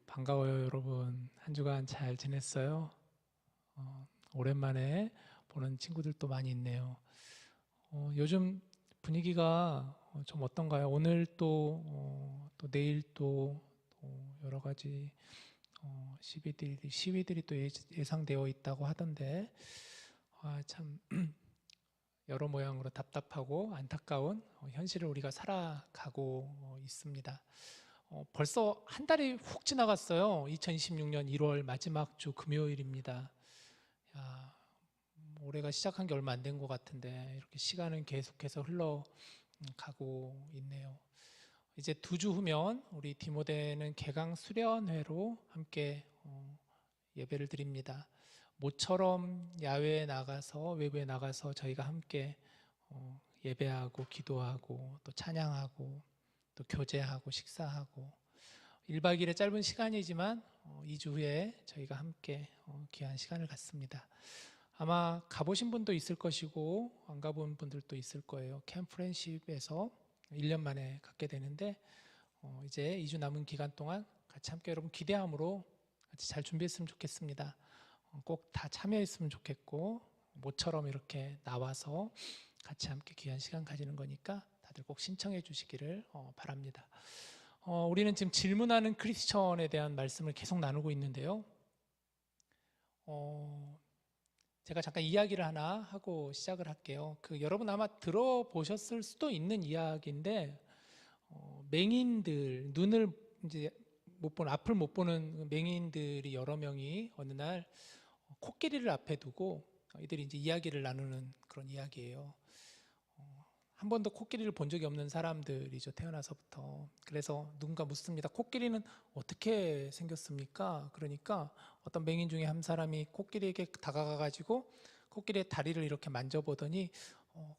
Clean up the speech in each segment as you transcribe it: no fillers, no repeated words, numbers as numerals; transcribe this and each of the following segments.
반가워요, 여러분. 한 주간 잘 지냈어요? 오랜만에 보는 친구들도 많이 있네요. 요즘 분위기가 좀 어떤가요? 오늘 또 내일 또 여러 가지 시위들이 또 예상되어 있다고 하던데, 참 여러 모양으로 답답하고 안타까운 현실을 우리가 살아가고 있습니다. 벌써 한 달이 훅 지나갔어요. 2026년 1월 마지막 주 금요일입니다. 야, 올해가 시작한 게 얼마 안 된 것 같은데 이렇게 시간은 계속해서 흘러가고 있네요. 이제 2주 후면 우리 디모데는 개강 수련회로 함께 예배를 드립니다. 모처럼 야외에 나가서 외부에 나가서 저희가 함께 예배하고 기도하고 또 찬양하고 또 교제하고 식사하고 1박 2일의 짧은 시간이지만 2주 후에 저희가 함께 귀한 시간을 갖습니다. 아마 가보신 분도 있을 것이고 안 가본 분들도 있을 거예요. 캠프 프렌십에서 1년 만에 갖게 되는데 이제 2주 남은 기간 동안 같이 함께 여러분 기대함으로 같이 잘 준비했으면 좋겠습니다. 꼭 다 참여했으면 좋겠고 모처럼 이렇게 나와서 같이 함께 귀한 시간 가지는 거니까 다들 꼭 신청해 주시기를 바랍니다. 우리는 지금 질문하는 크리스천에 대한 말씀을 계속 나누고 있는데요. 제가 잠깐 이야기를 하나 하고 시작을 할게요. 여러분 아마 들어보셨을 수도 있는 이야기인데 맹인들, 눈을 이제 못 보는, 앞을 못 보는 맹인들이 여러 명이 어느 날 코끼리를 앞에 두고 이들이 이제 이야기를 나누는 그런 이야기예요. 한 번도 코끼리를 본 적이 없는 사람들이죠, 태어나서부터. 그래서 누군가 묻습니다. 코끼리는 어떻게 생겼습니까? 그러니까 어떤 맹인 중에 한 사람이 코끼리에게 다가가가지고 코끼리의 다리를 이렇게 만져보더니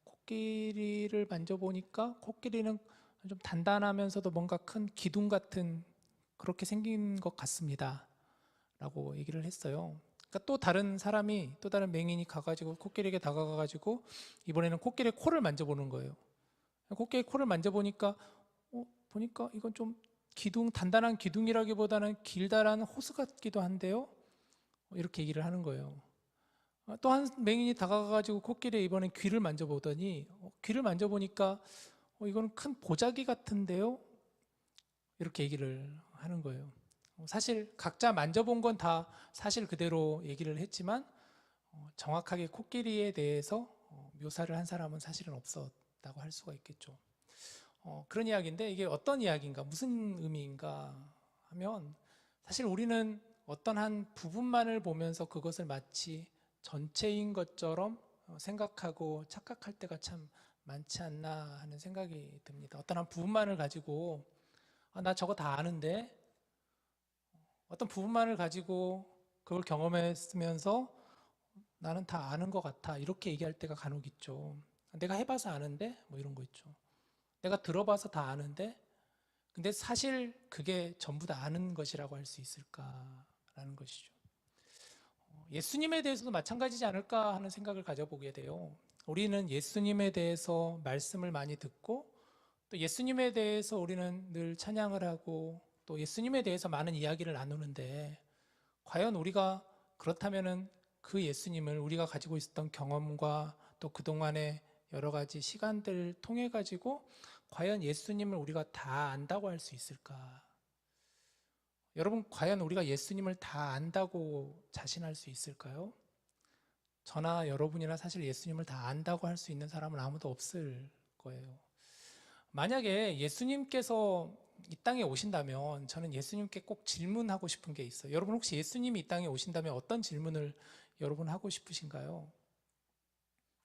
코끼리를 만져보니까 코끼리는 좀 단단하면서도 뭔가 큰 기둥 같은 그렇게 생긴 것 같습니다 라고 얘기를 했어요. 그러니까 또 다른 사람이, 또 다른 맹인이 가가지고 코끼리에게 다가가가지고 이번에는 코끼리의 코를 만져보는 거예요. 코끼리 코를 만져보니까 보니까 이건 좀 단단한 기둥이라기보다는 길다란 호스 같기도 한데요, 이렇게 얘기를 하는 거예요. 또 한 맹인이 다가가가지고 코끼리의 이번엔 귀를 만져보더니 귀를 만져보니까 이거는 큰 보자기 같은데요, 이렇게 얘기를 하는 거예요. 사실 각자 만져본 건 다 사실 그대로 얘기를 했지만 정확하게 코끼리에 대해서 묘사를 한 사람은 사실은 없었다고 할 수가 있겠죠. 그런 이야기인데 이게 어떤 이야기인가, 무슨 의미인가 하면, 사실 우리는 어떤 한 부분만을 보면서 그것을 마치 전체인 것처럼 생각하고 착각할 때가 참 많지 않나 하는 생각이 듭니다. 어떤 한 부분만을 가지고 나 저거 다 아는데, 어떤 부분만을 가지고 그걸 경험했으면서 나는 다 아는 것 같아, 이렇게 얘기할 때가 간혹 있죠. 내가 해봐서 아는데, 뭐 이런 거 있죠. 내가 들어봐서 다 아는데, 근데 사실 그게 전부 다 아는 것이라고 할 수 있을까라는 것이죠. 예수님에 대해서도 마찬가지지 않을까 하는 생각을 가져보게 돼요. 우리는 예수님에 대해서 말씀을 많이 듣고 또 예수님에 대해서 우리는 늘 찬양을 하고 또 예수님에 대해서 많은 이야기를 나누는데, 과연 우리가 그렇다면은 그 예수님을 우리가 가지고 있었던 경험과 또 그동안의 여러 가지 시간들 통해 가지고 과연 예수님을 우리가 다 안다고 할 수 있을까? 여러분, 과연 우리가 예수님을 다 안다고 자신할 수 있을까요? 저나 여러분이나 사실 예수님을 다 안다고 할 수 있는 사람은 아무도 없을 거예요. 만약에 예수님께서 이 땅에 오신다면 저는 예수님께 꼭 질문하고 싶은 게 있어요. 여러분, 혹시 예수님이 이 땅에 오신다면 어떤 질문을 여러분 하고 싶으신가요?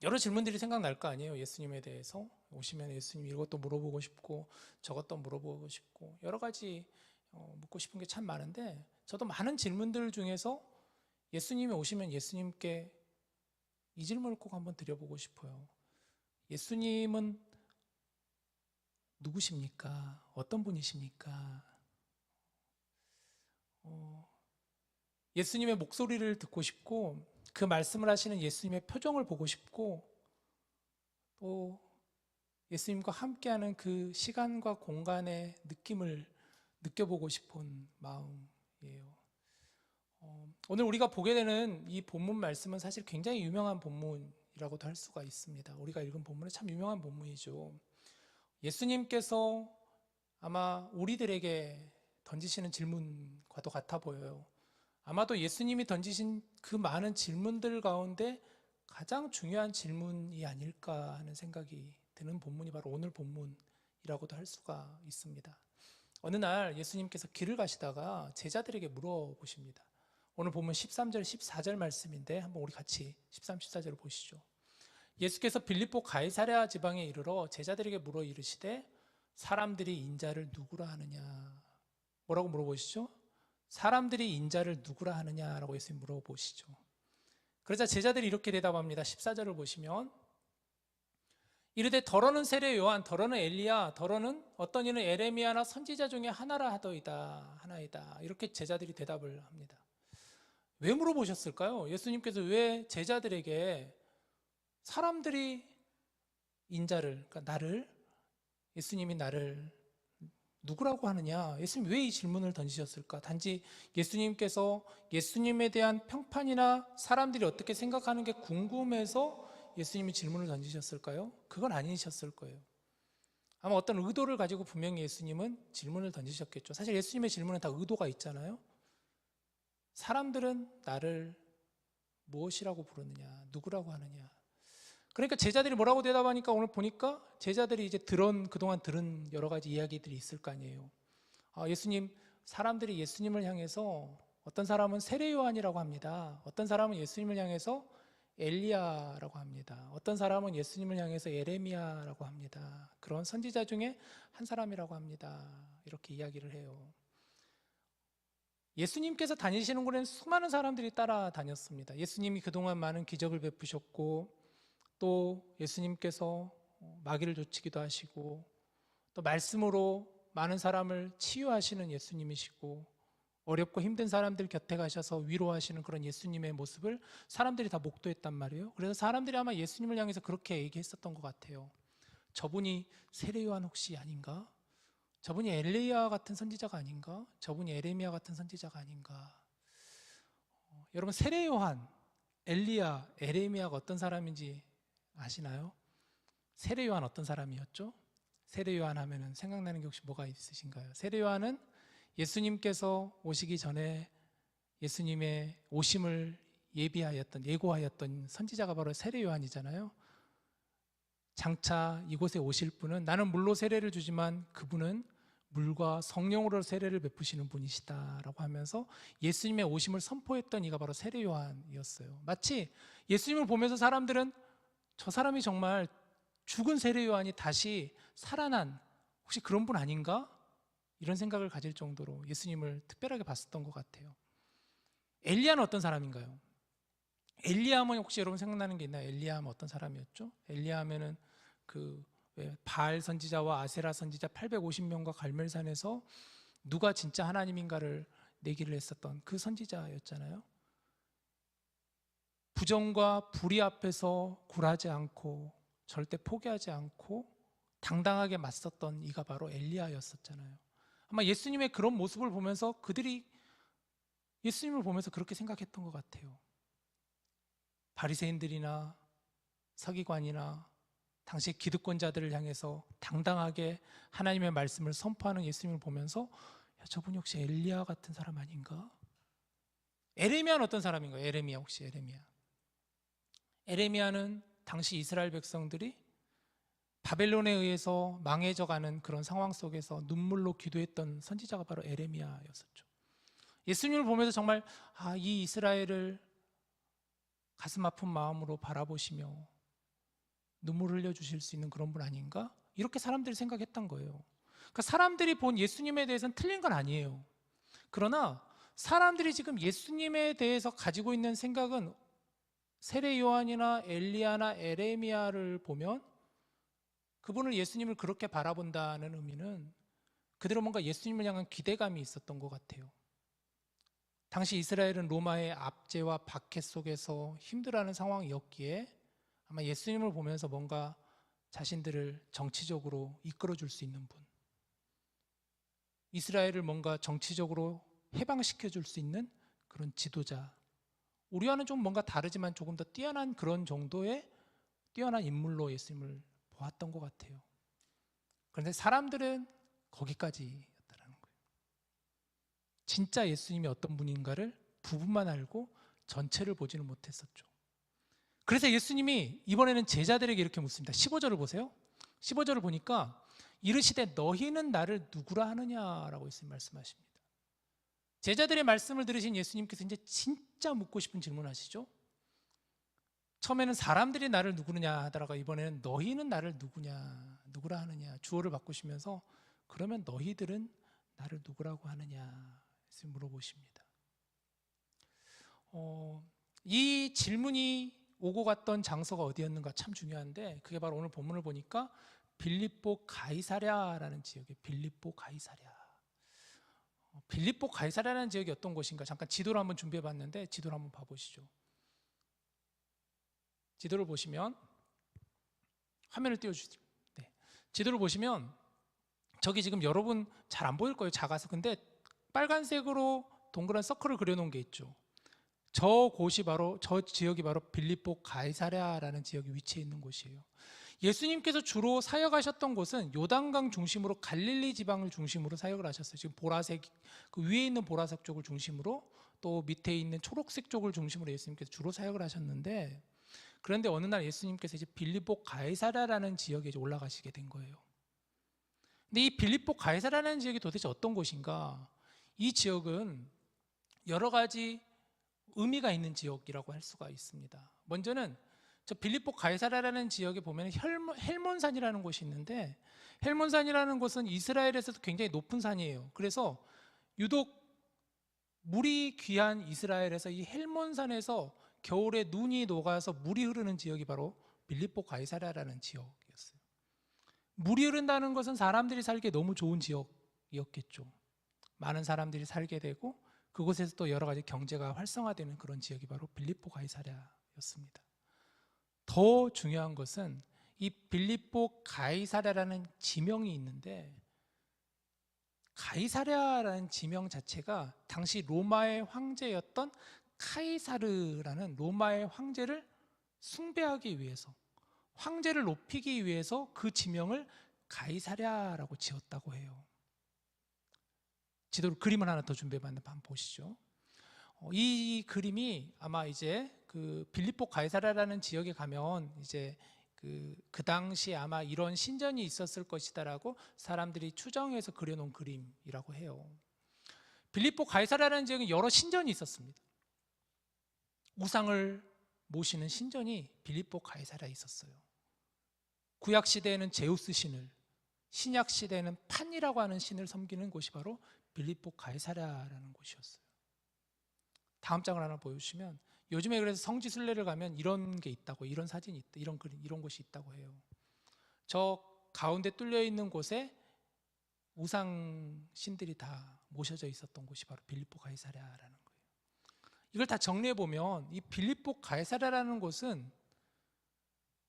여러 질문들이 생각날 거 아니에요. 예수님에 대해서 오시면 예수님 이것도 물어보고 싶고 저것도 물어보고 싶고 여러 가지 묻고 싶은 게 참 많은데, 저도 많은 질문들 중에서 예수님이 오시면 예수님께 이 질문을 꼭 한번 드려보고 싶어요. 예수님은 누구십니까? 어떤 분이십니까? 예수님의 목소리를 듣고 싶고 그 말씀을 하시는 예수님의 표정을 보고 싶고 또 예수님과 함께하는 그 시간과 공간의 느낌을 느껴보고 싶은 마음이에요. 오늘 우리가 보게 되는 이 본문 말씀은 사실 굉장히 유명한 본문이라고도 할 수가 있습니다. 우리가 읽은 본문은 참 유명한 본문이죠. 예수님께서 아마 우리들에게 던지시는 질문과도 같아 보여요. 아마도 예수님이 던지신 그 많은 질문들 가운데 가장 중요한 질문이 아닐까 하는 생각이 드는 본문이 바로 오늘 본문이라고도 할 수가 있습니다. 어느 날 예수님께서 길을 가시다가 제자들에게 물어보십니다. 오늘 보면 13절, 14절 말씀인데 한번 우리 같이 13, 14절을 보시죠. 예수께서 빌립보 가이사랴 지방에 이르러 제자들에게 물어 이르시되 사람들이 인자를 누구라 하느냐. 뭐라고 물어보시죠? 사람들이 인자를 누구라 하느냐라고 예수님 물어보시죠. 그러자 제자들이 이렇게 대답합니다. 14절을 보시면 이르되 더러는 세례 요한, 더러는 엘리야, 더러는 어떤 이는 에레미야나 선지자 중에 하나라 하나이다. 이렇게 제자들이 대답을 합니다. 왜 물어보셨을까요? 예수님께서 왜 제자들에게 사람들이 인자를, 그러니까 나를, 예수님이 나를 누구라고 하느냐? 예수님 왜 이 질문을 던지셨을까? 단지 예수님께서 예수님에 대한 평판이나 사람들이 어떻게 생각하는 게 궁금해서 예수님이 질문을 던지셨을까요? 그건 아니셨을 거예요. 아마 어떤 의도를 가지고 분명히 예수님은 질문을 던지셨겠죠. 사실 예수님의 질문은 다 의도가 있잖아요. 사람들은 나를 무엇이라고 부르느냐? 누구라고 하느냐? 그러니까 제자들이 뭐라고 대답하니까 오늘 보니까 제자들이 이제 그동안 들은 여러 가지 이야기들이 있을 거 아니에요. 예수님, 사람들이 예수님을 향해서 어떤 사람은 세례 요한이라고 합니다. 어떤 사람은 예수님을 향해서 엘리야라고 합니다. 어떤 사람은 예수님을 향해서 예레미야라고 합니다. 그런 선지자 중에 한 사람이라고 합니다. 이렇게 이야기를 해요. 예수님께서 다니시는 곳에는 수많은 사람들이 따라다녔습니다. 예수님이 그동안 많은 기적을 베푸셨고 또 예수님께서 마귀를 쫓기도 하시고 또 말씀으로 많은 사람을 치유하시는 예수님이시고 어렵고 힘든 사람들 곁에 가셔서 위로하시는 그런 예수님의 모습을 사람들이 다 목도했단 말이에요. 그래서 사람들이 아마 예수님을 향해서 그렇게 얘기했었던 것 같아요. 저분이 세례 요한 혹시 아닌가? 저분이 엘리야 같은 선지자가 아닌가? 저분이 에레미야 같은 선지자가 아닌가? 여러분, 세례 요한, 엘리야, 에레미야가 어떤 사람인지 아시나요? 세례 요한 어떤 사람이었죠? 세례 요한 하면은 생각나는 게 혹시 뭐가 있으신가요? 세례 요한은 예수님께서 오시기 전에 예수님의 오심을 예고하였던 선지자가 바로 세례 요한이잖아요. 장차 이곳에 오실 분은 나는 물로 세례를 주지만 그분은 물과 성령으로 세례를 베푸시는 분이시다라고 하면서 예수님의 오심을 선포했던 이가 바로 세례 요한이었어요. 마치 예수님을 보면서 사람들은 저 사람이 정말 죽은 세례 요한이 다시 살아난 혹시 그런 분 아닌가? 이런 생각을 가질 정도로 예수님을 특별하게 봤었던 것 같아요. 엘리야는 어떤 사람인가요? 엘리야 하면 혹시 여러분 생각나는 게 있나요? 엘리야 하면 어떤 사람이었죠? 엘리야 하면은 바알 선지자와 아세라 선지자 850명과 갈멜산에서 누가 진짜 하나님인가를 내기를 했었던 그 선지자였잖아요. 부정과 불의 앞에서 굴하지 않고 절대 포기하지 않고 당당하게 맞섰던 이가 바로 엘리야였었잖아요. 아마 예수님의 그런 모습을 보면서 그들이 예수님을 보면서 그렇게 생각했던 것 같아요. 바리새인들이나 서기관이나 당시 기득권자들을 향해서 당당하게 하나님의 말씀을 선포하는 예수님을 보면서 저분이 혹시 엘리야 같은 사람 아닌가? 에레미야는 어떤 사람인가요? 에레미야 혹시 에레미야? 에레미야는 당시 이스라엘 백성들이 바벨론에 의해서 망해져가는 그런 상황 속에서 눈물로 기도했던 선지자가 바로 에레미야였었죠. 예수님을 보면서 정말 이 이스라엘을 가슴 아픈 마음으로 바라보시며 눈물을 흘려주실 수 있는 그런 분 아닌가? 이렇게 사람들이 생각했던 거예요. 그러니까 사람들이 본 예수님에 대해서는 틀린 건 아니에요. 그러나 사람들이 지금 예수님에 대해서 가지고 있는 생각은 세례 요한이나 엘리야나 에레미야를 보면 그분을 예수님을 그렇게 바라본다는 의미는 그대로 뭔가 예수님을 향한 기대감이 있었던 것 같아요. 당시 이스라엘은 로마의 압제와 박해 속에서 힘들어하는 상황이었기에 아마 예수님을 보면서 뭔가 자신들을 정치적으로 이끌어줄 수 있는 분, 이스라엘을 뭔가 정치적으로 해방시켜줄 수 있는 그런 지도자, 우리와는 좀 뭔가 다르지만 조금 더 뛰어난 그런 정도의 뛰어난 인물로 예수님을 보았던 것 같아요. 그런데 사람들은 거기까지였다는 거예요. 진짜 예수님이 어떤 분인가를 부분만 알고 전체를 보지는 못했었죠. 그래서 예수님이 이번에는 제자들에게 이렇게 묻습니다. 15절을 보세요. 15절을 보니까 이르시되 너희는 나를 누구라 하느냐라고 예수님 말씀하십니다. 제자들의 말씀을 들으신 예수님께서 이제 진짜 묻고 싶은 질문하시죠. 처음에는 사람들이 나를 누구느냐 하다가 이번에는 너희는 나를 누구라 하느냐 주어를 바꾸시면서 그러면 너희들은 나를 누구라고 하느냐 물어보십니다. 이 질문이 오고 갔던 장소가 어디였는가 참 중요한데 그게 바로 오늘 본문을 보니까 빌립보 가이사랴라는 지역이에요. 빌립보 가이사랴. 빌립보 가이사랴라는 지역이 어떤 곳인가 잠깐 지도를 한번 준비해 봤는데 지도를 한번 봐보시죠. 지도를 보시면 화면을 띄워주시죠. 네. 지도를 보시면 저기 지금 여러분 잘 안 보일 거예요. 작아서. 근데 빨간색으로 동그란 서클을 그려놓은 게 있죠. 저 지역이 바로 빌립보 가이사랴라는 지역이 위치해 있는 곳이에요. 예수님께서 주로 사역하셨던 곳은 요단강 중심으로 갈릴리 지방을 중심으로 사역을 하셨어요. 지금 보라색 그 위에 있는 보라색 쪽을 중심으로 또 밑에 있는 초록색 쪽을 중심으로 예수님께서 주로 사역을 하셨는데 그런데 어느 날 예수님께서 이제 빌립보 가이사랴라는 지역에 이제 올라가시게 된 거예요. 근데 이 빌립보 가이사랴라는 지역이 도대체 어떤 곳인가? 이 지역은 여러 가지 의미가 있는 지역이라고 할 수가 있습니다. 먼저는 저 빌립보 가이사랴라는 지역에 보면 헬몬산이라는 곳이 있는데 헬몬산이라는 곳은 이스라엘에서도 굉장히 높은 산이에요. 그래서 유독 물이 귀한 이스라엘에서 이 헬몬산에서 겨울에 눈이 녹아서 물이 흐르는 지역이 바로 빌립보 가이사랴라는 지역이었어요. 물이 흐른다는 것은 사람들이 살기에 너무 좋은 지역이었겠죠. 많은 사람들이 살게 되고 그곳에서 또 여러 가지 경제가 활성화되는 그런 지역이 바로 빌립보 가이사랴였습니다. 더 중요한 것은 이 빌립보 가이사랴라는 지명이 있는데 가이사랴라는 지명 자체가 당시 로마의 황제였던 카이사르라는 로마의 황제를 숭배하기 위해서 황제를 높이기 위해서 그 지명을 가이사랴라고 지었다고 해요. 지도로 그림을 하나 더 준비해봤는데 한번 보시죠. 이 그림이 아마 이제 그 빌립보 가이사랴라는 지역에 가면 이제 그 당시에 아마 이런 신전이 있었을 것이다라고 사람들이 추정해서 그려놓은 그림이라고 해요. 빌립보 가이사랴라는 지역에 여러 신전이 있었습니다. 우상을 모시는 신전이 빌립보 가이사랴에 있었어요. 구약 시대에는 제우스 신을, 신약 시대에는 판이라고 하는 신을 섬기는 곳이 바로 빌립보 가이사랴라는 곳이었어요. 다음 장을 하나 보여주시면 요즘에 그래서 성지순례를 가면 이런 게 있다고, 이런 사진이 있다, 이런 그림, 이런 곳이 있다고 해요. 저 가운데 뚫려 있는 곳에 우상 신들이 다 모셔져 있었던 곳이 바로 빌립보 가이사랴라는 거예요. 이걸 다 정리해 보면 이 빌립보 가이사랴라는 곳은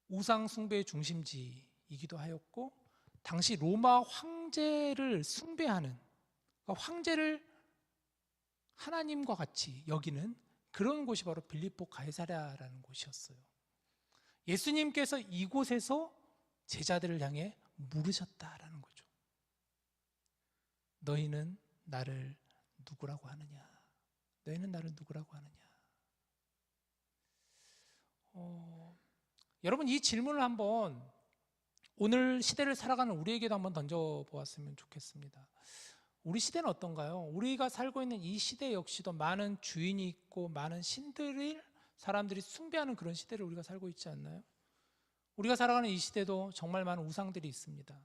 우상 숭배의 중심지이기도 하였고 당시 로마 황제를 숭배하는, 그러니까 황제를 하나님과 같이 여기는 그런 곳이 바로 빌립보 가이사랴라는 곳이었어요. 예수님께서 이곳에서 제자들을 향해 물으셨다라는 거죠. 너희는 나를 누구라고 하느냐? 너희는 나를 누구라고 하느냐? 여러분 이 질문을 한번 오늘 시대를 살아가는 우리에게도 한번 던져보았으면 좋겠습니다. 우리 시대는 어떤가요? 우리가 살고 있는 이 시대 역시도 많은 주인이 있고 많은 신들을 사람들이 숭배하는 그런 시대를 우리가 살고 있지 않나요? 우리가 살아가는 이 시대도 정말 많은 우상들이 있습니다.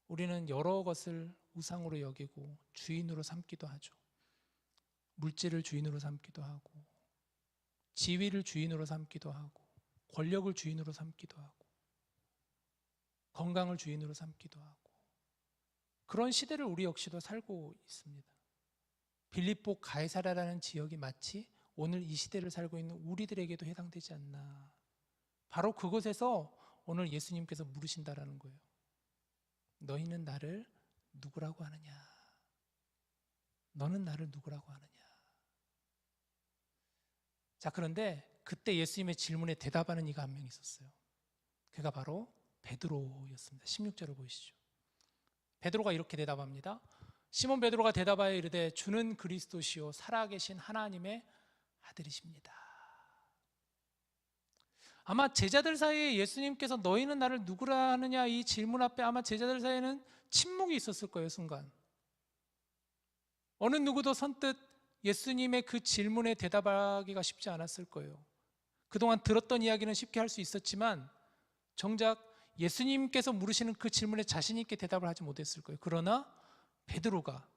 우리는 여러 것을 우상으로 여기고 주인으로 삼기도 하죠. 물질을 주인으로 삼기도 하고 지위를 주인으로 삼기도 하고 권력을 주인으로 삼기도 하고 건강을 주인으로 삼기도 하고 그런 시대를 우리 역시도 살고 있습니다. 빌립보 가이사랴라는 지역이 마치 오늘 이 시대를 살고 있는 우리들에게도 해당되지 않나. 바로 그곳에서 오늘 예수님께서 물으신다라는 거예요. 너희는 나를 누구라고 하느냐? 너는 나를 누구라고 하느냐? 자, 그런데 그때 예수님의 질문에 대답하는 이가 한 명 있었어요. 그가 바로 베드로였습니다. 16절을 보시죠. 베드로가 이렇게 대답합니다. 시몬 베드로가 대답하여 이르되 주는 그리스도시요 살아계신 하나님의 아들이십니다. 아마 제자들 사이에 예수님께서 너희는 나를 누구라 하느냐 이 질문 앞에 아마 제자들 사이에는 침묵이 있었을 거예요. 순간 어느 누구도 선뜻 예수님의 그 질문에 대답하기가 쉽지 않았을 거예요. 그동안 들었던 이야기는 쉽게 할 수 있었지만 정작 예수님께서 물으시는 그 질문에 자신 있게 대답을 하지 못했을 거예요. 그러나 베드로가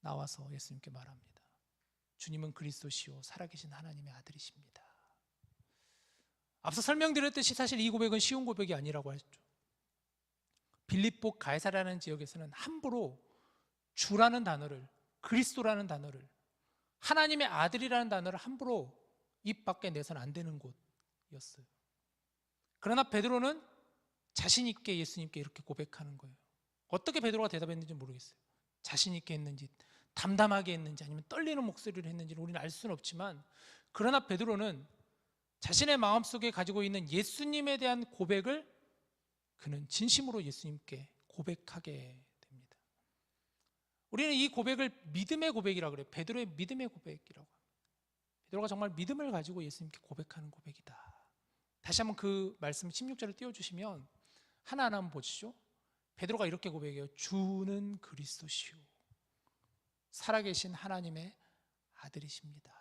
나와서 예수님께 말합니다. 주님은 그리스도시요 살아계신 하나님의 아들이십니다. 앞서 설명드렸듯이 사실 이 고백은 쉬운 고백이 아니라고 했죠. 빌립보 가이사라는 지역에서는 함부로 주라는 단어를, 그리스도라는 단어를, 하나님의 아들이라는 단어를 함부로 입 밖에 내서는 안 되는 곳이었어요. 그러나 베드로는 자신 있게 예수님께 이렇게 고백하는 거예요. 어떻게 베드로가 대답했는지 모르겠어요. 자신 있게 했는지 담담하게 했는지 아니면 떨리는 목소리를 했는지는 우리는 알 수는 없지만, 그러나 베드로는 자신의 마음속에 가지고 있는 예수님에 대한 고백을 그는 진심으로 예수님께 고백하게 됩니다. 우리는 이 고백을 믿음의 고백이라고 그래요. 베드로의 믿음의 고백이라고 합니다. 베드로가 정말 믿음을 가지고 예수님께 고백하는 고백이다. 다시 한번 그 말씀 16절을 띄워주시면 하나하나 한번 보시죠. 베드로가 이렇게 고백해요. 주는 그리스도시요 살아계신 하나님의 아들이십니다.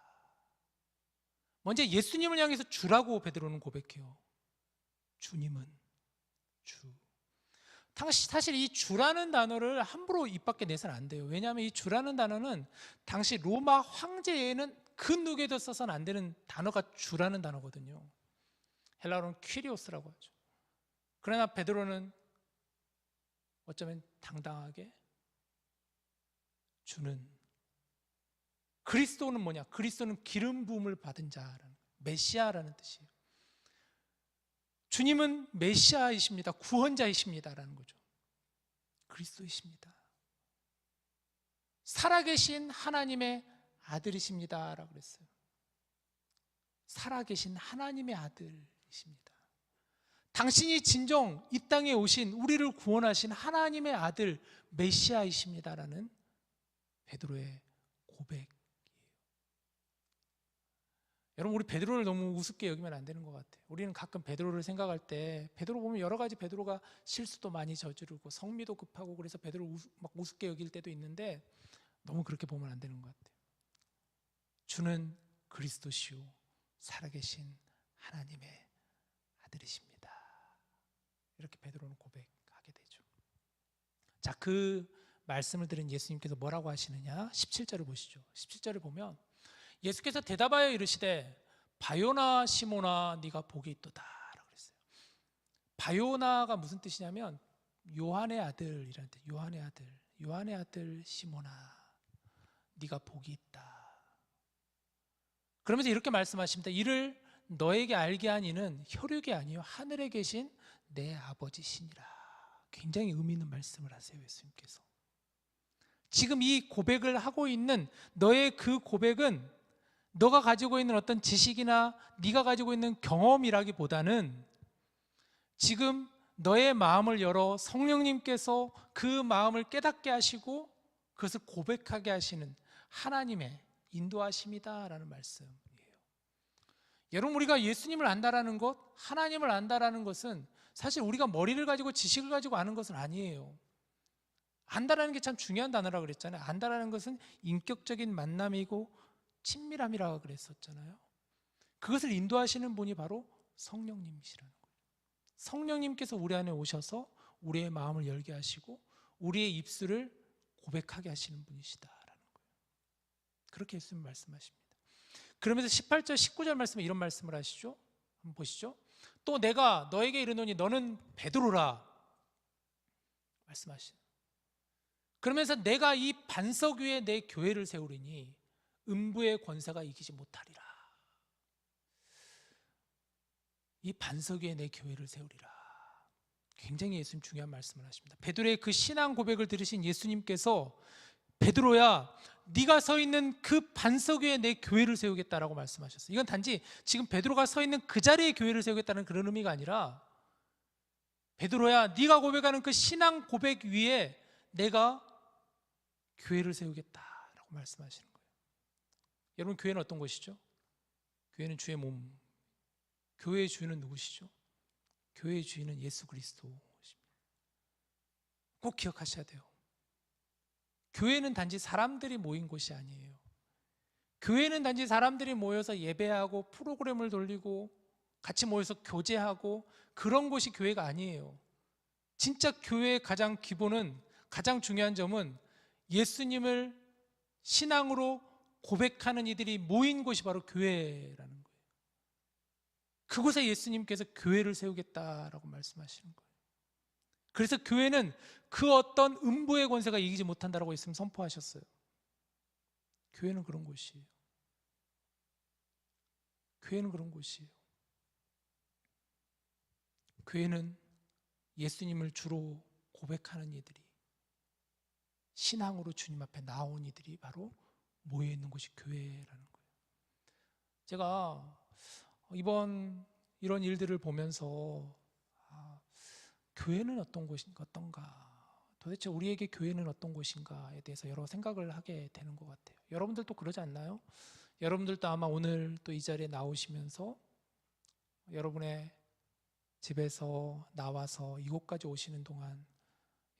먼저 예수님을 향해서 주라고 베드로는 고백해요. 주님은 주. 사실 이 주라는 단어를 함부로 입 밖에 내서는 안 돼요. 왜냐하면 이 주라는 단어는 당시 로마 황제에는 그 누구에도 써서는 안 되는 단어가 주라는 단어거든요. 헬라어로는 퀴리오스라고 하죠. 그러나 베드로는 어쩌면 당당하게 주는, 그리스도는 뭐냐? 그리스도는 기름 부음을 받은 자라는, 메시아라는 뜻이에요. 주님은 메시아이십니다. 구원자이십니다라는 거죠. 그리스도이십니다. 살아계신 하나님의 아들이십니다라고 그랬어요. 살아계신 하나님의 아들이십니다. 당신이 진정 이 땅에 오신 우리를 구원하신 하나님의 아들 메시아이십니다라는 베드로의 고백이에요. 여러분, 우리 베드로를 너무 우습게 여기면 안 되는 것 같아요. 우리는 가끔 베드로를 생각할 때 베드로 보면 여러 가지 베드로가 실수도 많이 저지르고 성미도 급하고 그래서 베드로를 막 우습게 여길 때도 있는데 너무 그렇게 보면 안 되는 것 같아요. 주는 그리스도시요 살아계신 하나님의 아들이십니다. 이렇게 베드로는 고백하게 되죠. 자, 그 말씀을 들은 예수님께서 뭐라고 하시느냐? 17절을 보시죠. 17절을 보면 예수께서 대답하여 이르시되 바요나 시모나 네가 복이 있도다 라고 그랬어요. 바요나가 무슨 뜻이냐면 요한의 아들이라는 뜻. 요한의 아들 시모나 네가 복이 있다. 그러면서 이렇게 말씀하십니다. 이를 너에게 알게 한 이는 혈육이 아니요 하늘에 계신 내 아버지시니라. 굉장히 의미 있는 말씀을 하세요. 예수님께서 지금 이 고백을 하고 있는 너의 그 고백은 너가 가지고 있는 어떤 지식이나 네가 가지고 있는 경험이라기보다는 지금 너의 마음을 열어 성령님께서 그 마음을 깨닫게 하시고 그것을 고백하게 하시는 하나님의 인도하심이다라는 말씀이에요. 여러분, 우리가 예수님을 안다라는 것, 하나님을 안다라는 것은 사실 우리가 머리를 가지고 지식을 가지고 아는 것은 아니에요. 안다라는 게 참 중요한 단어라고 그랬잖아요. 안다라는 것은 인격적인 만남이고 친밀함이라고 그랬었잖아요. 그것을 인도하시는 분이 바로 성령님이시라는 거예요. 성령님께서 우리 안에 오셔서 우리의 마음을 열게 하시고 우리의 입술을 고백하게 하시는 분이시다라는 거예요. 그렇게 예수님 말씀하십니다. 그러면서 18절 19절 말씀에 이런 말씀을 하시죠. 한번 보시죠. 또 내가 너에게 이르노니 너는 베드로라 말씀하시죠. 그러면서 내가 이 반석 위에 내 교회를 세우리니 음부의 권세가 이기지 못하리라. 이 반석 위에 내 교회를 세우리라. 굉장히 예수님 중요한 말씀을 하십니다. 베드로의 그 신앙 고백을 들으신 예수님께서 베드로야 네가 서 있는 그 반석 위에 내 교회를 세우겠다라고 말씀하셨어요. 이건 단지 지금 베드로가 서 있는 그 자리에 교회를 세우겠다는 그런 의미가 아니라, 베드로야, 네가 고백하는 그 신앙 고백 위에 내가 교회를 세우겠다라고 말씀하시는 거예요. 여러분, 교회는 어떤 곳이죠? 교회는 주의 몸. 교회의 주인은 누구시죠? 교회의 주인은 예수 그리스도십니다. 꼭 기억하셔야 돼요. 교회는 단지 사람들이 모인 곳이 아니에요. 교회는 단지 사람들이 모여서 예배하고 프로그램을 돌리고 같이 모여서 교제하고 그런 곳이 교회가 아니에요. 진짜 교회의 가장 기본은, 가장 중요한 점은 예수님을 신앙으로 고백하는 이들이 모인 곳이 바로 교회라는 거예요. 그곳에 예수님께서 교회를 세우겠다라고 말씀하시는 거예요. 그래서 교회는 그 어떤 음부의 권세가 이기지 못한다라고 예수님 선포하셨어요. 교회는 그런 곳이에요. 교회는 그런 곳이에요. 교회는 예수님을 주로 고백하는 이들이, 신앙으로 주님 앞에 나온 이들이 바로 모여 있는 곳이 교회라는 거예요. 제가 이번 이런 일들을 보면서 교회는 어떤 곳인가, 도대체 우리에게 교회는 어떤 곳인가에 대해서 여러 생각을 하게 되는 것 같아요. 여러분들도 그러지 않나요? 여러분들도 아마 오늘 또 이 자리에 나오시면서 여러분의 집에서 나와서 이곳까지 오시는 동안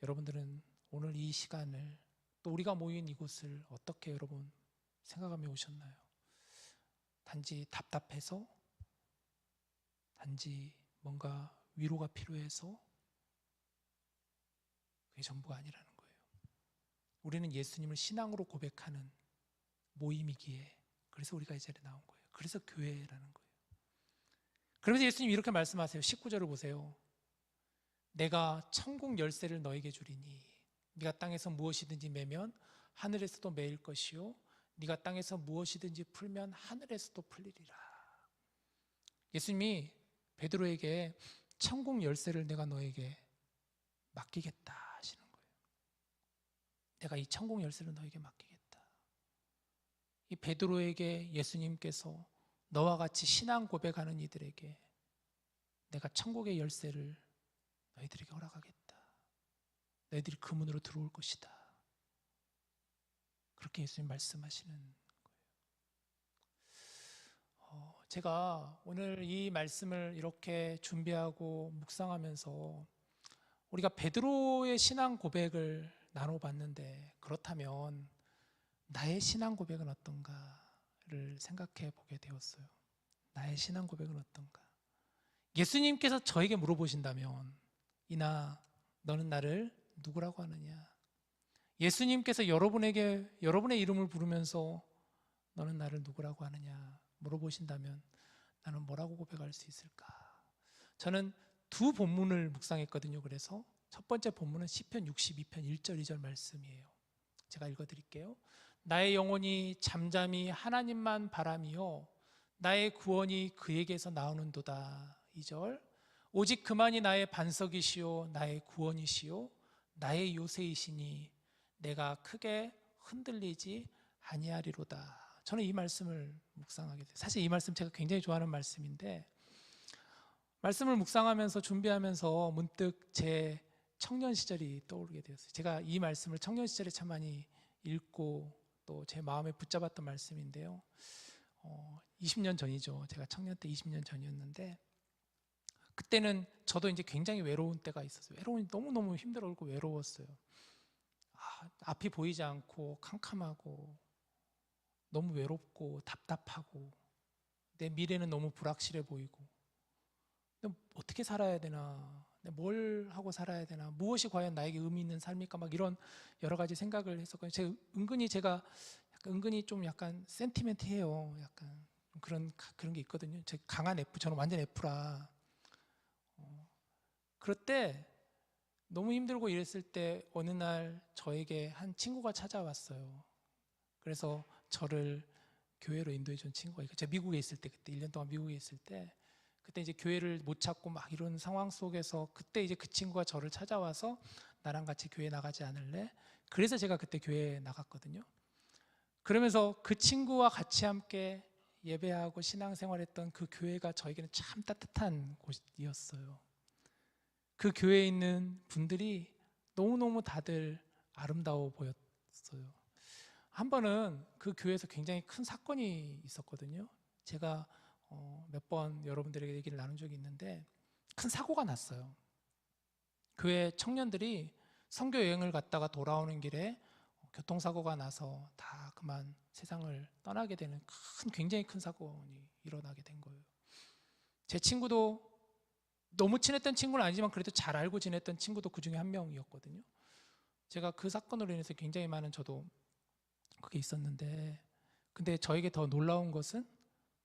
여러분들은 오늘 이 시간을, 또 우리가 모인 이곳을 어떻게 여러분 생각하며 오셨나요? 단지 답답해서? 단지 뭔가 위로가 필요해서? 그게 전부가 아니라는 거예요. 우리는 예수님을 신앙으로 고백하는 모임이기에, 그래서 우리가 이 자리에 나온 거예요. 그래서 교회라는 거예요. 그러면서 예수님이 이렇게 말씀하세요. 19절을 보세요. 내가 천국 열쇠를 너에게 주리니 네가 땅에서 무엇이든지 매면 하늘에서도 매일 것이요 네가 땅에서 무엇이든지 풀면 하늘에서도 풀리리라. 예수님이 베드로에게 천국 열쇠를 내가 너에게 맡기겠다 하시는 거예요. 내가 이 천국 열쇠를 너에게 맡기겠다. 이 베드로에게 예수님께서 너와 같이 신앙 고백하는 이들에게 내가 천국의 열쇠를 너희들에게 허락하겠다. 너희들이 그 문으로 들어올 것이다. 그렇게 예수님 말씀하시는 거예요. 제가 오늘 이 말씀을 이렇게 준비하고 묵상하면서 우리가 베드로의 신앙 고백을 나눠봤는데, 그렇다면 나의 신앙 고백은 어떤가를 생각해 보게 되었어요. 나의 신앙 고백은 어떤가? 예수님께서 저에게 물어보신다면, 이나 너는 나를 누구라고 하느냐? 예수님께서 여러분에게 여러분의 이름을 부르면서 너는 나를 누구라고 하느냐 물어보신다면 나는 뭐라고 고백할 수 있을까? 저는 두 본문을 묵상했거든요. 그래서 첫 번째 본문은 시편 62편 1절 2절 말씀이에요. 제가 읽어드릴게요. 나의 영혼이 잠잠히 하나님만 바라며 나의 구원이 그에게서 나오는도다. 2절. 오직 그만이 나의 반석이시요 나의 구원이시요 나의 요새이시니 내가 크게 흔들리지 아니하리로다. 저는 이 말씀을 묵상하게 돼요. 사실 이 말씀 제가 굉장히 좋아하는 말씀인데, 말씀을 묵상하면서 준비하면서 문득 제 청년 시절이 떠오르게 되었어요. 제가 이 말씀을 청년 시절에 참 많이 읽고 또 제 마음에 붙잡았던 말씀인데요. 20년 전이죠. 제가 청년 때 20년 전이었는데, 그때는 저도 이제 굉장히 외로운 때가 있었어요. 너무너무 힘들었고 외로웠어요. 앞이 보이지 않고 캄캄하고 너무 외롭고 답답하고 내 미래는 너무 불확실해 보이고, 어떻게 살아야 되나, 뭘 하고 살아야 되나, 무엇이 과연 나에게 의미 있는 삶일까, 막 이런 여러 가지 생각을 했었거든요. 제가 은근히 좀 약간 센티멘트해요. 약간 그런 게 있거든요. 제 강한 F, 저는 완전 F라. 그럴 때 너무 힘들고 이랬을 때 어느 날 저에게 한 친구가 찾아왔어요. 그래서 저를 교회로 인도해 준 친구가 있고, 제가 미국에 있을 때, 그때 1년 동안 미국에 있을 때, 그때 이제 교회를 못 찾고 막 이런 상황 속에서 그때 이제 그 친구가 저를 찾아와서 나랑 같이 교회 나가지 않을래? 그래서 제가 그때 교회에 나갔거든요. 그러면서 그 친구와 같이 함께 예배하고 신앙생활했던 그 교회가 저에게는 참 따뜻한 곳이었어요. 그 교회에 있는 분들이 너무너무 다들 아름다워 보였어요. 한 번은 그 교회에서 굉장히 큰 사건이 있었거든요. 제가 몇 번 여러분들에게 얘기를 나눈 적이 있는데 큰 사고가 났어요. 교회 청년들이 선교 여행을 갔다가 돌아오는 길에 교통사고가 나서 다 그만 세상을 떠나게 되는 굉장히 큰 사건이 일어나게 된 거예요. 제 친구도 너무 친했던 친구는 아니지만 그래도 잘 알고 지냈던 친구도 그 중에 한 명이었거든요. 제가 그 사건으로 인해서 굉장히 많은 저도 그게 있었는데, 근데 저에게 더 놀라운 것은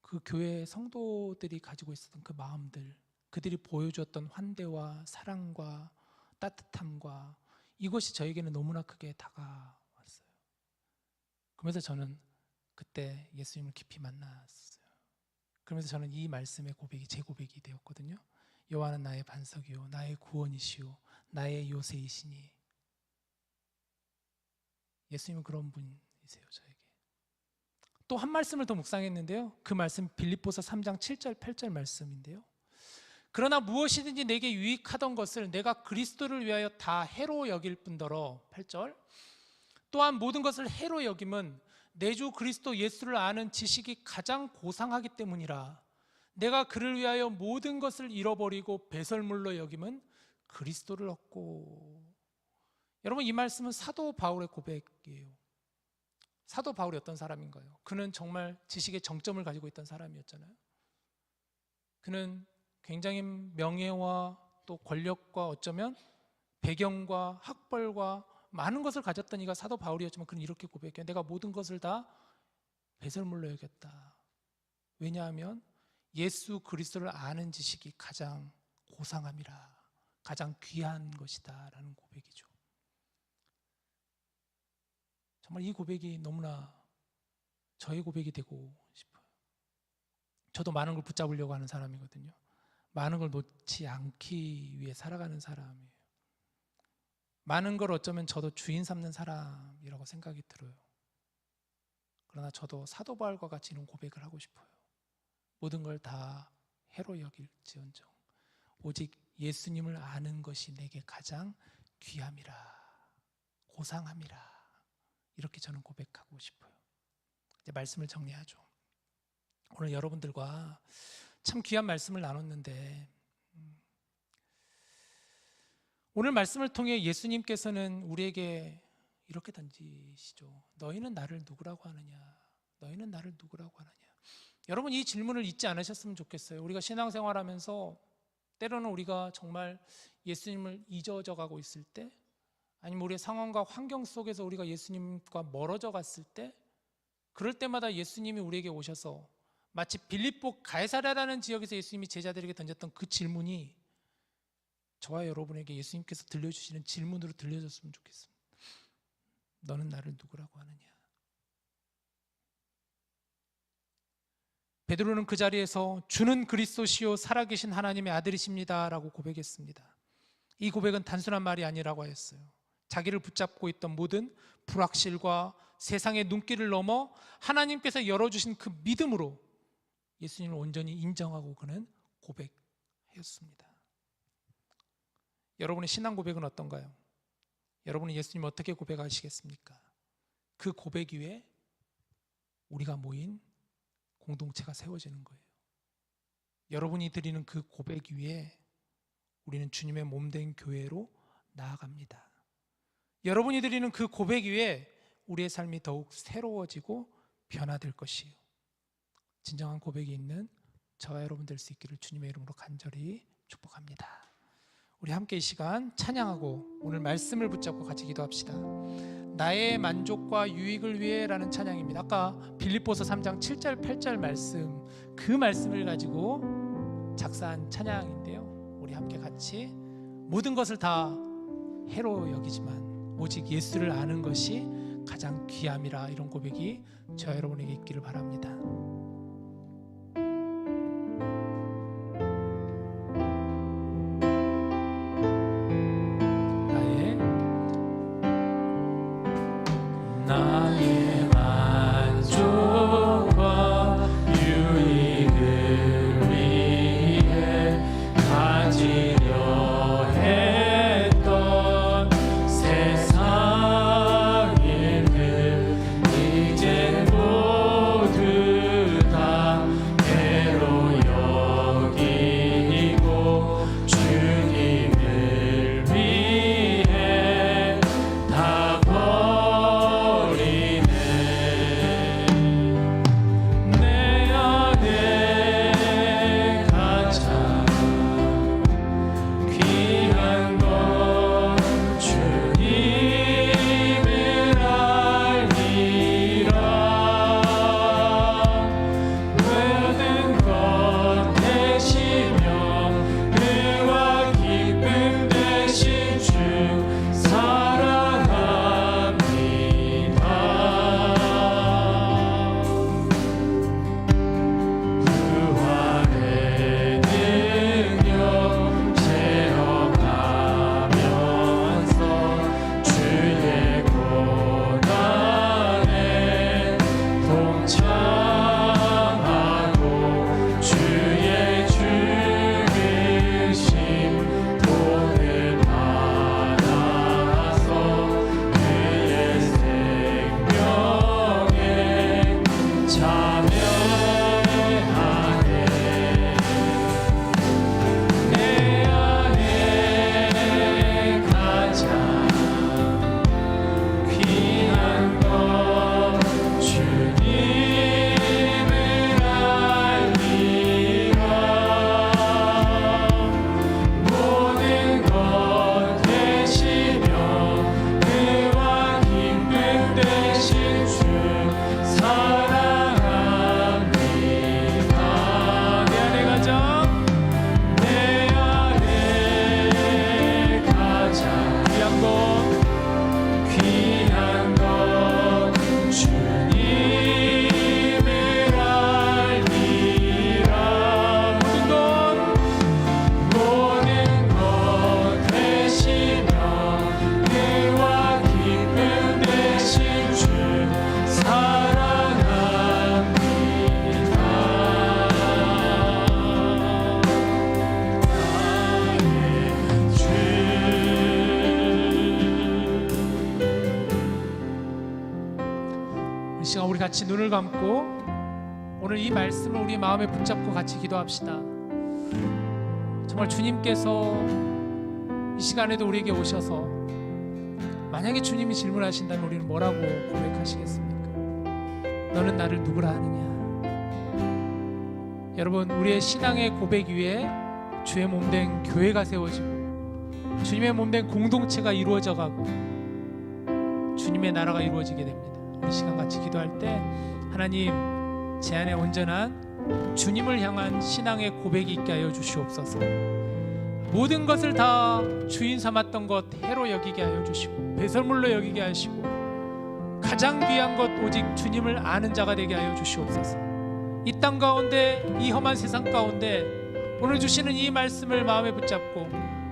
그 교회 성도들이 가지고 있었던 그 마음들, 그들이 보여주었던 환대와 사랑과 따뜻함과 이것이 저에게는 너무나 크게 다가왔어요. 그러면서 저는 그때 예수님을 깊이 만났어요. 그러면서 저는 이 말씀의 고백이 제 고백이 되었거든요. 여호와는 나의 반석이요 나의 구원이시요 나의 요새이시니. 예수님은 그런 분이세요. 저에게 또 한 말씀을 더 묵상했는데요, 그 말씀 빌립보서 3장 7절 8절 말씀인데요, 그러나 무엇이든지 내게 유익하던 것을 내가 그리스도를 위하여 다 해로 여길 뿐더러 8절 또한 모든 것을 해로 여김은 내 주 그리스도 예수를 아는 지식이 가장 고상하기 때문이라. 내가 그를 위하여 모든 것을 잃어버리고 배설물로 여김은 그리스도를 얻고. 여러분, 이 말씀은 사도 바울의 고백이에요. 사도 바울이 어떤 사람인가요? 그는 정말 지식의 정점을 가지고 있던 사람이었잖아요. 그는 굉장히 명예와 또 권력과 어쩌면 배경과 학벌과 많은 것을 가졌던 이가 사도 바울이었지만 그는 이렇게 고백해요. 내가 모든 것을 다 배설물로 여겼다. 왜냐하면 예수 그리스도를 아는 지식이 가장 고상함이라, 가장 귀한 것이다 라는 고백이죠. 정말 이 고백이 너무나 저의 고백이 되고 싶어요. 저도 많은 걸 붙잡으려고 하는 사람이거든요. 많은 걸 놓지 않기 위해 살아가는 사람이에요. 많은 걸 어쩌면 저도 주인 삼는 사람이라고 생각이 들어요. 그러나 저도 사도 바울과 같이 이런 고백을 하고 싶어요. 모든 걸 다 해로 여길지언정 오직 예수님을 아는 것이 내게 가장 귀함이라, 고상함이라, 이렇게 저는 고백하고 싶어요. 이제 말씀을 정리하죠. 오늘 여러분들과 참 귀한 말씀을 나눴는데, 오늘 말씀을 통해 예수님께서는 우리에게 이렇게 던지시죠. 너희는 나를 누구라고 하느냐? 너희는 나를 누구라고 하느냐? 여러분, 이 질문을 잊지 않으셨으면 좋겠어요. 우리가 신앙생활하면서 때로는 우리가 정말 예수님을 잊어져 가고 있을 때, 아니면 우리의 상황과 환경 속에서 우리가 예수님과 멀어져 갔을 때, 그럴 때마다 예수님이 우리에게 오셔서 마치 빌립보 가이사랴라는 지역에서 예수님이 제자들에게 던졌던 그 질문이 저와 여러분에게 예수님께서 들려주시는 질문으로 들려줬으면 좋겠습니다. 너는 나를 누구라고 하느냐? 베드로는 그 자리에서 주는 그리스도시요 살아계신 하나님의 아들이십니다 라고 고백했습니다. 이 고백은 단순한 말이 아니라고 하였어요. 자기를 붙잡고 있던 모든 불확실과 세상의 눈길을 넘어 하나님께서 열어주신 그 믿음으로 예수님을 온전히 인정하고 그는 고백하였습니다. 여러분의 신앙 고백은 어떤가요? 여러분은 예수님 어떻게 고백하시겠습니까? 그 고백 위에 우리가 모인 공동체가 세워지는 거예요. 여러분이 드리는 그 고백 위에 우리는 주님의 몸된 교회로 나아갑니다. 여러분이 드리는 그 고백 위에 우리의 삶이 더욱 새로워지고 변화될 것이에요. 진정한 고백이 있는 저와 여러분 될 수 있기를 주님의 이름으로 간절히 축복합니다. 우리 함께 이 시간 찬양하고 오늘 말씀을 붙잡고 같이 기도합시다. 나의 만족과 유익을 위해 라는 찬양입니다. 아까 빌립보서 3장 7절 8절 말씀, 그 말씀을 가지고 작사한 찬양인데요, 우리 함께 같이 모든 것을 다 해로 여기지만 오직 예수를 아는 것이 가장 귀함이라, 이런 고백이 저와 여러분에게 있기를 바랍니다. 나의 이 시간 우리 같이 눈을 감고 오늘 이 말씀을 우리 마음에 붙잡고 같이 기도합시다. 정말 주님께서 이 시간에도 우리에게 오셔서 만약에 주님이 질문하신다면 우리는 뭐라고 고백하시겠습니까? 너는 나를 누구라 하느냐? 여러분, 우리의 신앙의 고백 위에 주의 몸된 교회가 세워지고 주님의 몸된 공동체가 이루어져 가고 주님의 나라가 이루어지게 됩니다. 우리 시간 같이 기도할 때 하나님, 제 안에 온전한 주님을 향한 신앙의 고백이 있게 하여 주시옵소서. 모든 것을 다 주인 삼았던 것 해로 여기게 하여 주시고 배설물로 여기게 하시고 가장 귀한 것 오직 주님을 아는 자가 되게 하여 주시옵소서. 이 땅 가운데, 이 험한 세상 가운데 오늘 주시는 이 말씀을 마음에 붙잡고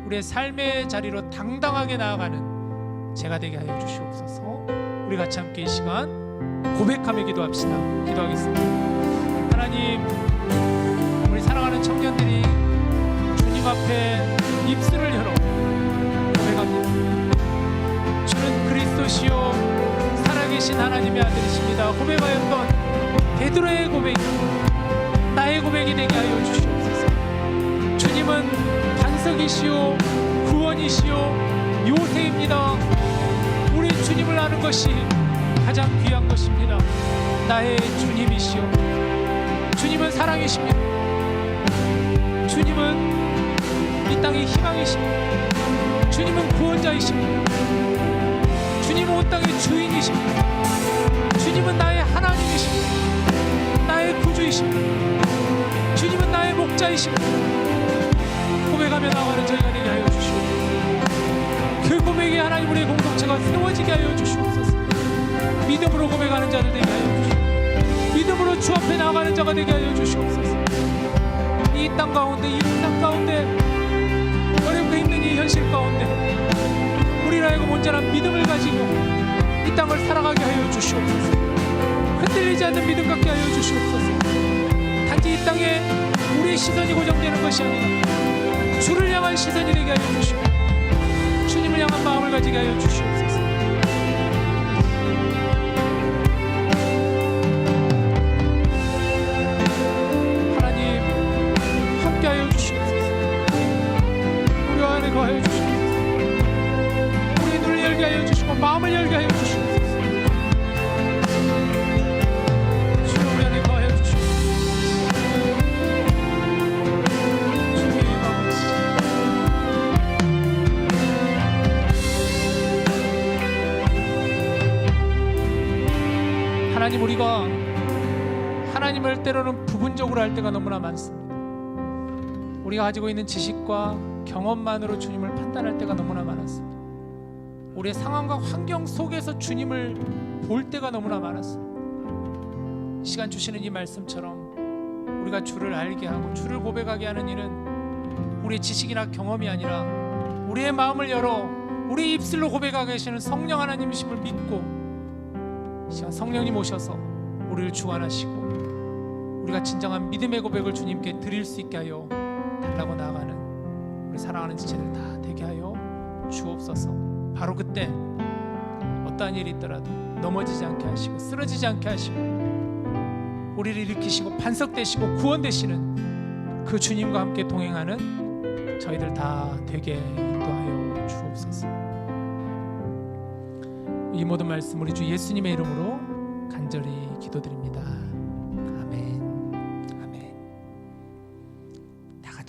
우리의 삶의 자리로 당당하게 나아가는 제가 되게 하여 주시옵소서. 우리 같이 함께 이 시간 고백하며 기도합시다. 기도하겠습니다. 하나님, 우리 사랑하는 청년들이 주님 앞에 입술을 열어 고백합니다. 주는 그리스도시요 살아계신 하나님의 아들이십니다. 고백하였던 베드로의 고백이 나의 고백이 되게 하여 주시옵소서. 주님은 반석이시요 구원이시요 요새입니다. 우리 주님을 아는 것이 가장 귀한 것입니다. 나의 주님이시여, 주님은 사랑이십니다. 주님은 이 땅의 희망이십니다. 주님은 구원자이십니다. 주님은 온 땅의 주인이십니다. 주님은 나의 하나님이십니다. 나의 구주이십니다. 주님은 나의 목자이십니다. 고백하며 나가는 저희가 되게 하여 주시옵소서. 그 고백에 하나님 우리의 공동체가 세워지게 하여 주시옵소서. 믿음으로 고백하는 자들 되게 하여 주시옵소서. 믿음으로 주 앞에 나가는 자가 되게 하여 주시옵소서. 이 땅 가운데, 이 세상 가운데, 어렵고 힘든 이 현실 가운데 우리로 하여금 온전한 믿음을 가지고 이 땅을 살아가게 하여 주시옵소서. 흔들리지 않는 믿음 갖게 하여 주시옵소서. 단지 이 땅에 우리의 시선이 고정되는 것이 아니라 주를 향한 시선이 되게 하여 주시고 주님을 향한 마음을 가지게 하여 주시옵소서. 하나님, 함께 하여 주시옵소서. 우리 안에 거하여 주시옵소서. 우리 눈을 열게 하여 주시고 마음을 열게 하여 주시옵소서. 주여, 우리 안에 거하여 주시옵소서. 주의 마음. 하나님, 우리가 하나님을 때로는 부분적으로 할 때가 너무나 많습니다. 우리가 가지고 있는 지식과 경험만으로 주님을 판단할 때가 너무나 많았습니다. 우리의 상황과 환경 속에서 주님을 볼 때가 너무나 많았습니다. 시간 주시는 이 말씀처럼 우리가 주를 알게 하고 주를 고백하게 하는 일은 우리의 지식이나 경험이 아니라 우리의 마음을 열어 우리 입술로 고백하게 하시는 성령 하나님이심을 믿고 이 시간 성령님 오셔서 우리를 주관하시고 우리가 진정한 믿음의 고백을 주님께 드릴 수 있게 하여 달라고 나아가는 우리 사랑하는 지체들 다 되게 하여 주옵소서. 바로 그때 어떠한 일이 있더라도 넘어지지 않게 하시고 쓰러지지 않게 하시고 우리를 일으키시고 반석되시고 구원되시는 그 주님과 함께 동행하는 저희들 다 되게 인도하여 주옵소서. 이 모든 말씀 우리 주 예수님의 이름으로 간절히 기도드립니다.